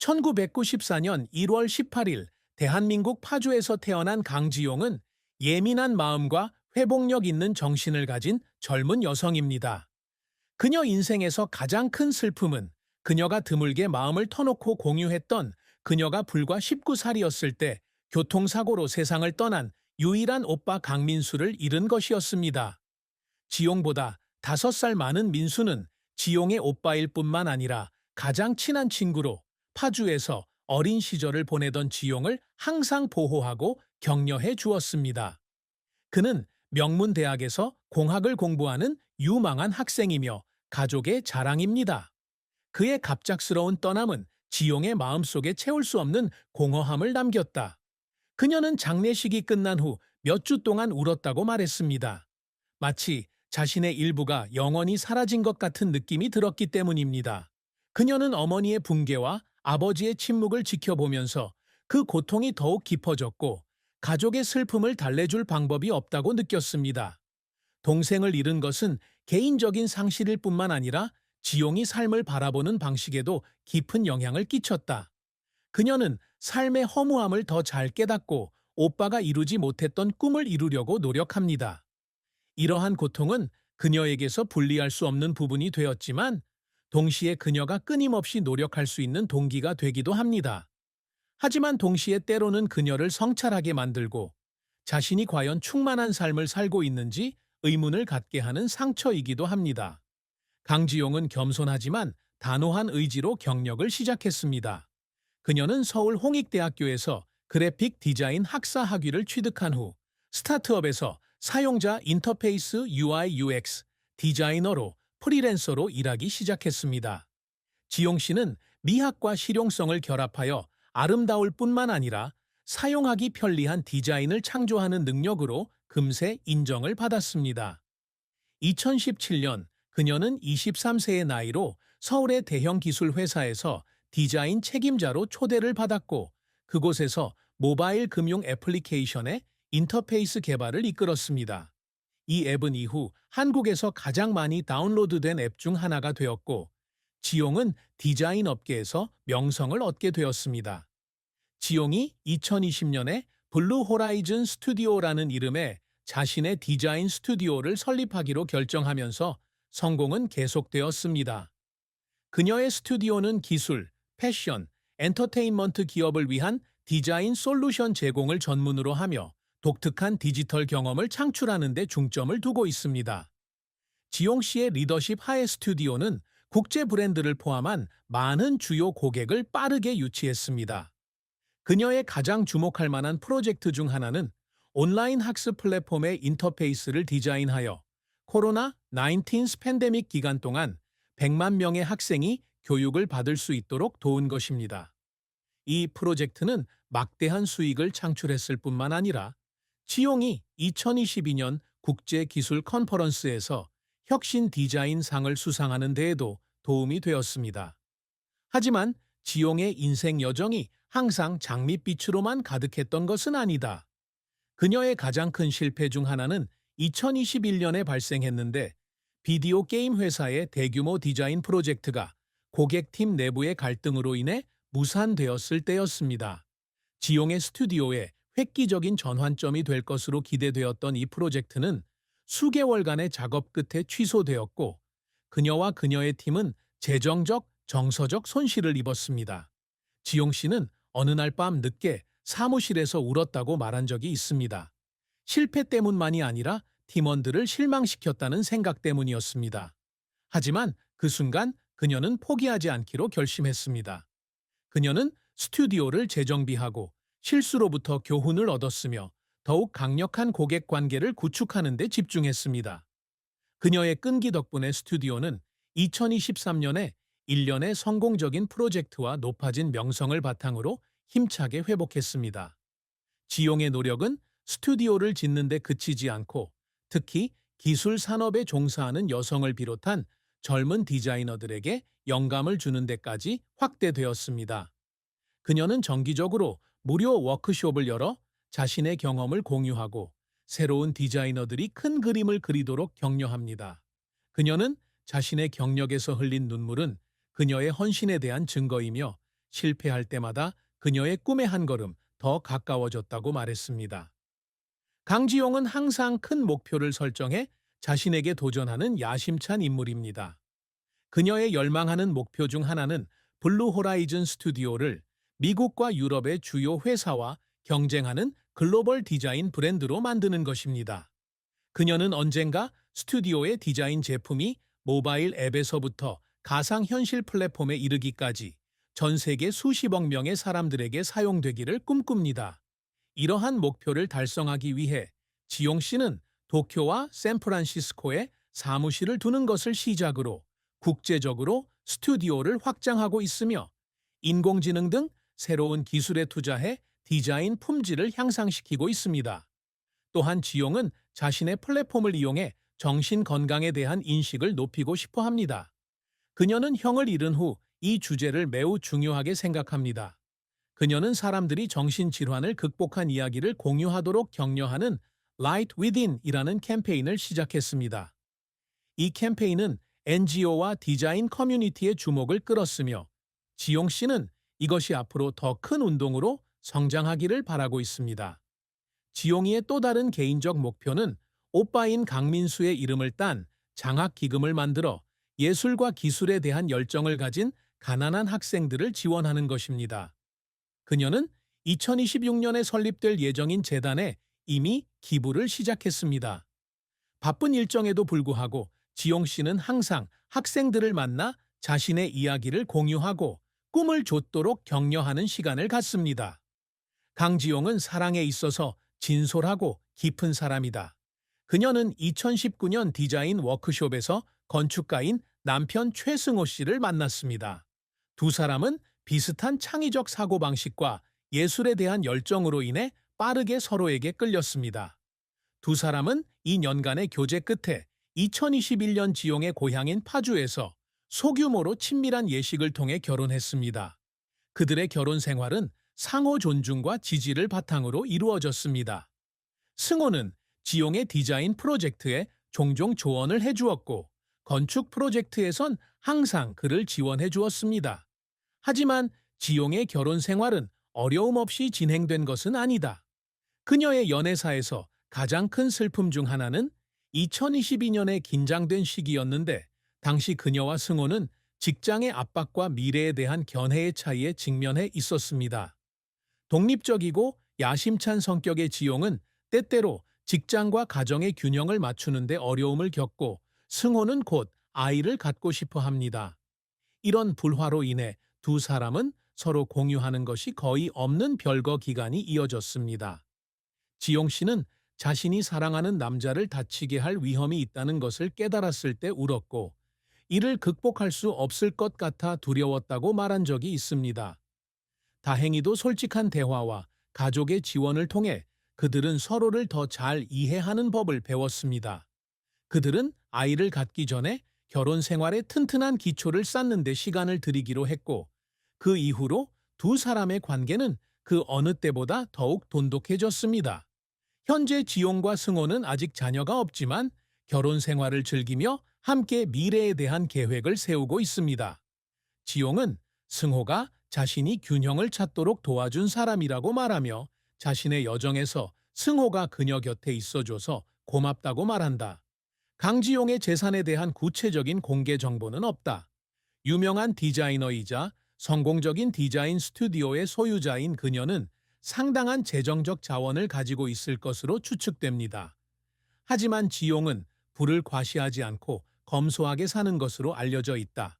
1994년 1월 18일 대한민국 파주에서 태어난 강지용은 예민한 마음과 회복력 있는 정신을 가진 젊은 여성입니다. 그녀 인생에서 가장 큰 슬픔은 그녀가 드물게 마음을 터놓고 공유했던 그녀가 불과 19살이었을 때 교통사고로 세상을 떠난 유일한 오빠 강민수를 잃은 것이었습니다. 지용보다 5살 많은 민수는 지용의 오빠일 뿐만 아니라 가장 친한 친구로 파주에서 어린 시절을 보내던 지용을 항상 보호하고 격려해 주었습니다. 그는 명문대학에서 공학을 공부하는 유망한 학생이며 가족의 자랑입니다. 그의 갑작스러운 떠남은 지용의 마음속에 채울 수 없는 공허함을 남겼다. 그녀는 장례식이 끝난 후 몇 주 동안 울었다고 말했습니다. 마치 자신의 일부가 영원히 사라진 것 같은 느낌이 들었기 때문입니다. 그녀는 어머니의 붕괴와 아버지의 침묵을 지켜보면서 그 고통이 더욱 깊어졌고 가족의 슬픔을 달래줄 방법이 없다고 느꼈습니다. 동생을 잃은 것은 개인적인 상실일 뿐만 아니라 지용이 삶을 바라보는 방식에도 깊은 영향을 끼쳤다. 그녀는 삶의 허무함을 더 잘 깨닫고 오빠가 이루지 못했던 꿈을 이루려고 노력합니다. 이러한 고통은 그녀에게서 분리할 수 없는 부분이 되었지만 동시에 그녀가 끊임없이 노력할 수 있는 동기가 되기도 합니다. 하지만 동시에 때로는 그녀를 성찰하게 만들고 자신이 과연 충만한 삶을 살고 있는지 의문을 갖게 하는 상처이기도 합니다. 강지용은 겸손하지만 단호한 의지로 경력을 시작했습니다. 그녀는 서울 홍익대학교에서 그래픽 디자인 학사 학위를 취득한 후 스타트업에서 사용자 인터페이스 UI UX 디자이너로 프리랜서로 일하기 시작했습니다. 지용 씨는 미학과 실용성을 결합하여 아름다울 뿐만 아니라 사용하기 편리한 디자인을 창조하는 능력으로 금세 인정을 받았습니다. 2017년 그녀는 23세의 나이로 서울의 대형 기술 회사에서 디자인 책임자로 초대를 받았고 그곳에서 모바일 금융 애플리케이션의 인터페이스 개발을 이끌었습니다. 이 앱은 이후 한국에서 가장 많이 다운로드된 앱 중 하나가 되었고 지용은 디자인 업계에서 명성을 얻게 되었습니다. 지용이 2020년에 블루 호라이즌 스튜디오라는 이름의 자신의 디자인 스튜디오를 설립하기로 결정하면서 성공은 계속되었습니다. 그녀의 스튜디오는 기술, 패션, 엔터테인먼트 기업을 위한 디자인 솔루션 제공을 전문으로 하며 독특한 디지털 경험을 창출하는 데 중점을 두고 있습니다. 지용 씨의 리더십 하에 스튜디오는 국제 브랜드를 포함한 많은 주요 고객을 빠르게 유치했습니다. 그녀의 가장 주목할 만한 프로젝트 중 하나는 온라인 학습 플랫폼의 인터페이스를 디자인하여 코로나19 팬데믹 기간 동안 100만 명의 학생이 교육을 받을 수 있도록 도운 것입니다. 이 프로젝트는 막대한 수익을 창출했을 뿐만 아니라 지용이 2022년 국제기술 컨퍼런스에서 혁신 디자인 상을 수상하는 데에도 도움이 되었습니다. 하지만 지용의 인생 여정이 항상 장밋빛으로만 가득했던 것은 아니다. 그녀의 가장 큰 실패 중 하나는 2021년에 발생했는데 비디오 게임 회사의 대규모 디자인 프로젝트가 고객팀 내부의 갈등으로 인해 무산되었을 때였습니다. 지용의 스튜디오에 획기적인 전환점이 될 것으로 기대되었던 이 프로젝트는 수개월간의 작업 끝에 취소되었고 그녀와 그녀의 팀은 재정적, 정서적 손실을 입었습니다. 지용 씨는 어느 날 밤 늦게 사무실에서 울었다고 말한 적이 있습니다. 실패 때문만이 아니라 팀원들을 실망시켰다는 생각 때문이었습니다. 하지만 그 순간 그녀는 포기하지 않기로 결심했습니다. 그녀는 스튜디오를 재정비하고 실수로부터 교훈을 얻었으며 더욱 강력한 고객 관계를 구축하는 데 집중했습니다. 그녀의 끈기 덕분에 스튜디오는 2023년에 1년의 성공적인 프로젝트와 높아진 명성을 바탕으로 힘차게 회복했습니다. 지용의 노력은 스튜디오를 짓는 데 그치지 않고 특히 기술 산업에 종사하는 여성을 비롯한 젊은 디자이너들에게 영감을 주는 데까지 확대되었습니다. 그녀는 정기적으로 무료 워크숍을 열어 자신의 경험을 공유하고 새로운 디자이너들이 큰 그림을 그리도록 격려합니다. 그녀는 자신의 경력에서 흘린 눈물은 그녀의 헌신에 대한 증거이며 실패할 때마다 그녀의 꿈에 한 걸음 더 가까워졌다고 말했습니다. 강지용은 항상 큰 목표를 설정해 자신에게 도전하는 야심찬 인물입니다. 그녀의 열망하는 목표 중 하나는 블루 호라이즌 스튜디오를 미국과 유럽의 주요 회사와 경쟁하는 글로벌 디자인 브랜드로 만드는 것입니다. 그녀는 언젠가 스튜디오의 디자인 제품이 모바일 앱에서부터 가상현실 플랫폼에 이르기까지 전 세계 수십억 명의 사람들에게 사용되기를 꿈꿉니다. 이러한 목표를 달성하기 위해 지용 씨는 도쿄와 샌프란시스코에 사무실을 두는 것을 시작으로 국제적으로 스튜디오를 확장하고 있으며 인공지능 등 새로운 기술에 투자해 디자인 품질을 향상시키고 있습니다. 또한 지용은 자신의 플랫폼을 이용해 정신 건강에 대한 인식을 높이고 싶어 합니다. 그녀는 형을 잃은 후 이 주제를 매우 중요하게 생각합니다. 그녀는 사람들이 정신질환을 극복한 이야기를 공유하도록 격려하는 Light Within이라는 캠페인을 시작했습니다. 이 캠페인은 NGO와 디자인 커뮤니티의 주목을 끌었으며 지용 씨는 이것이 앞으로 더 큰 운동으로 성장하기를 바라고 있습니다. 지용이의 또 다른 개인적 목표는 오빠인 강민수의 이름을 딴 장학기금을 만들어 예술과 기술에 대한 열정을 가진 가난한 학생들을 지원하는 것입니다. 그녀는 2026년에 설립될 예정인 재단에 이미 기부를 시작했습니다. 바쁜 일정에도 불구하고 지용 씨는 항상 학생들을 만나 자신의 이야기를 공유하고 꿈을 좇도록 격려하는 시간을 갖습니다. 강지용은 사랑에 있어서 진솔하고 깊은 사람이다. 그녀는 2019년 디자인 워크숍에서 건축가인 남편 최승호 씨를 만났습니다. 두 사람은 비슷한 창의적 사고방식과 예술에 대한 열정으로 인해 빠르게 서로에게 끌렸습니다. 두 사람은 2년간의 교제 끝에 2021년 지용의 고향인 파주에서 소규모로 친밀한 예식을 통해 결혼했습니다. 그들의 결혼 생활은 상호 존중과 지지를 바탕으로 이루어졌습니다. 승호는 지용의 디자인 프로젝트에 종종 조언을 해주었고 건축 프로젝트에선 항상 그를 지원해 주었습니다. 하지만 지용의 결혼 생활은 어려움 없이 진행된 것은 아니다. 그녀의 연애사에서 가장 큰 슬픔 중 하나는 2022년에 긴장된 시기였는데 당시 그녀와 승호는 직장의 압박과 미래에 대한 견해의 차이에 직면해 있었습니다. 독립적이고 야심찬 성격의 지용은 때때로 직장과 가정의 균형을 맞추는데 어려움을 겪고 승호는 곧 아이를 갖고 싶어 합니다. 이런 불화로 인해 두 사람은 서로 공유하는 것이 거의 없는 별거 기간이 이어졌습니다. 지용 씨는 자신이 사랑하는 남자를 다치게 할 위험이 있다는 것을 깨달았을 때 울었고 이를 극복할 수 없을 것 같아 두려웠다고 말한 적이 있습니다. 다행히도 솔직한 대화와 가족의 지원을 통해 그들은 서로를 더 잘 이해하는 법을 배웠습니다. 그들은 아이를 갖기 전에 결혼 생활의 튼튼한 기초를 쌓는 데 시간을 들이기로 했고 그 이후로 두 사람의 관계는 그 어느 때보다 더욱 돈독해졌습니다. 현재 지용과 승호는 아직 자녀가 없지만 결혼 생활을 즐기며 함께 미래에 대한 계획을 세우고 있습니다. 지용은 승호가 자신이 균형을 찾도록 도와준 사람이라고 말하며 자신의 여정에서 승호가 그녀 곁에 있어줘서 고맙다고 말한다. 강지용의 재산에 대한 구체적인 공개 정보는 없다. 유명한 디자이너이자 성공적인 디자인 스튜디오의 소유자인 그녀는 상당한 재정적 자원을 가지고 있을 것으로 추측됩니다. 하지만 지용은 부를 과시하지 않고 검소하게 사는 것으로 알려져 있다.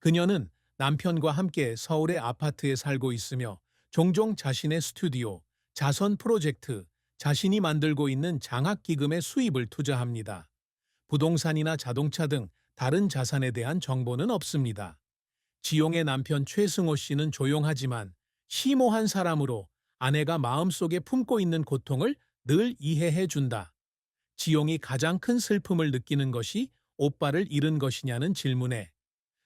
그녀는 남편과 함께 서울의 아파트에 살고 있으며 종종 자신의 스튜디오, 자선 프로젝트, 자신이 만들고 있는 장학기금의 수입을 투자합니다. 부동산이나 자동차 등 다른 자산에 대한 정보는 없습니다. 지용의 남편 최승호 씨는 조용하지만 심오한 사람으로 아내가 마음속에 품고 있는 고통을 늘 이해해 준다. 지용이 가장 큰 슬픔을 느끼는 것이 오빠를 잃은 것이냐는 질문에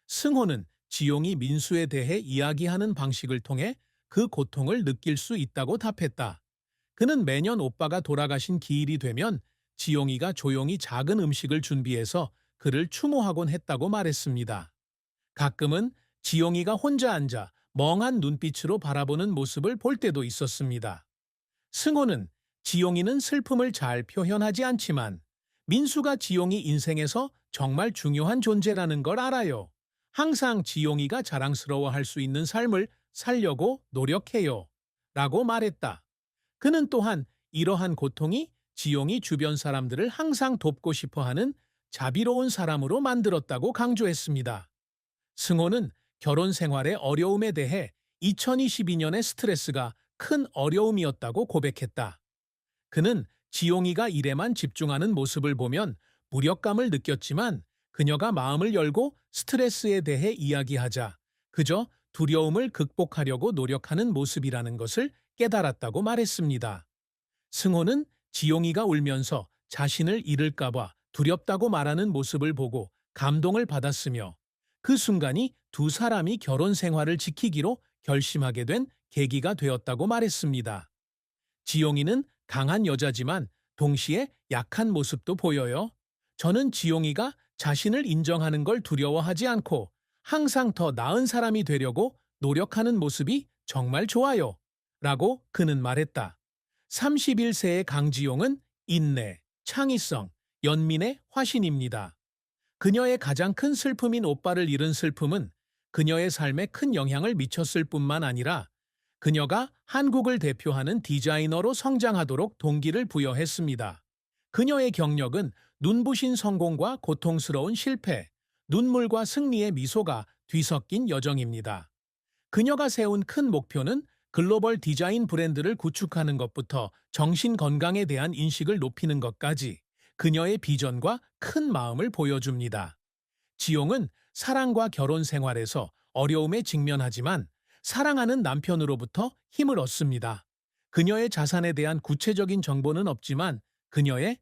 승호는 지용이 민수에 대해 이야기하는 방식을 통해 그 고통을 느낄 수 있다고 답했다. 그는 매년 오빠가 돌아가신 기일이 되면 지용이가 조용히 작은 음식을 준비해서 그를 추모하곤 했다고 말했습니다. 가끔은 지용이가 혼자 앉아 멍한 눈빛으로 바라보는 모습을 볼 때도 있었습니다. 승호는 지용이는 슬픔을 잘 표현하지 않지만 민수가 지용이 인생에서 정말 중요한 존재라는 걸 알아요. 항상 지용이가 자랑스러워할 수 있는 삶을 살려고 노력해요. 라고 말했다. 그는 또한 이러한 고통이 지용이 주변 사람들을 항상 돕고 싶어 하는 자비로운 사람으로 만들었다고 강조했습니다. 승호는 결혼 생활의 어려움에 대해 2022년의 스트레스가 큰 어려움이었다고 고백했다. 그는 지용이가 일에만 집중하는 모습을 보면 무력감을 느꼈지만 그녀가 마음을 열고 스트레스에 대해 이야기하자 그저 두려움을 극복하려고 노력하는 모습이라는 것을 깨달았다고 말했습니다. 승호는 지용이가 울면서 자신을 잃을까봐 두렵다고 말하는 모습을 보고 감동을 받았으며 그 순간이 두 사람이 결혼 생활을 지키기로 결심하게 된 계기가 되었다고 말했습니다. 지용이는 강한 여자지만 동시에 약한 모습도 보여요. 저는 지용이가 자신을 인정하는 걸 두려워하지 않고 항상 더 나은 사람이 되려고 노력하는 모습이 정말 좋아요. 라고 그는 말했다. 31세의 강지용은 인내, 창의성, 연민의 화신입니다. 그녀의 가장 큰 슬픔인 오빠를 잃은 슬픔은 그녀의 삶에 큰 영향을 미쳤을 뿐만 아니라 그녀가 한국을 대표하는 디자이너로 성장하도록 동기를 부여했습니다. 그녀의 경력은 눈부신 성공과 고통스러운 실패, 눈물과 승리의 미소가 뒤섞인 여정입니다. 그녀가 세운 큰 목표는 글로벌 디자인 브랜드를 구축하는 것부터 정신 건강에 대한 인식을 높이는 것까지 그녀의 비전과 큰 마음을 보여줍니다. 지용은 사랑과 결혼 생활에서 어려움에 직면하지만 사랑하는 남편으로부터 힘을 얻습니다. 그녀의 자산에 대한 구체적인 정보는 없지만 그녀의